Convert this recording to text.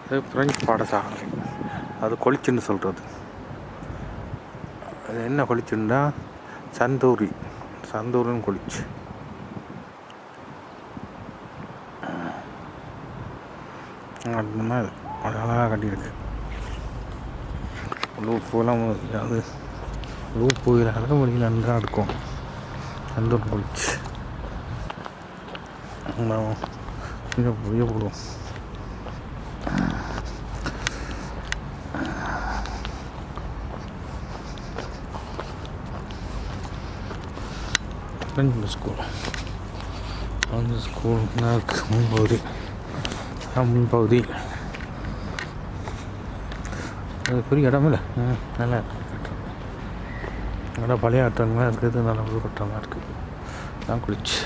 அது ஃப்ரெஞ்ச் பாடசாலை, அது கொளிச்சுன்னு சொல்கிறது. அது என்ன கொளிச்சுன்னா சந்தூரின் கொளிச்சு. அந்த மாதிரி அழகாக கட்டியிருக்கு. லூப்பெல்லாம் அது லூப்பு இல்லாத வழியில் நன்றாக இருக்கும். சந்தூர் கொளிச்சு கொஞ்சம் புரிய போடுவோம். ஸ்கூல் அந்த ஸ்கூல் முன்பகுதி அது பெரிய இடமில்ல, நல்லா நல்லா பழைய ஆட்டங்களாக இருக்குது, நல்லா புது கட்டமாக இருக்குது. நான் குளிச்சு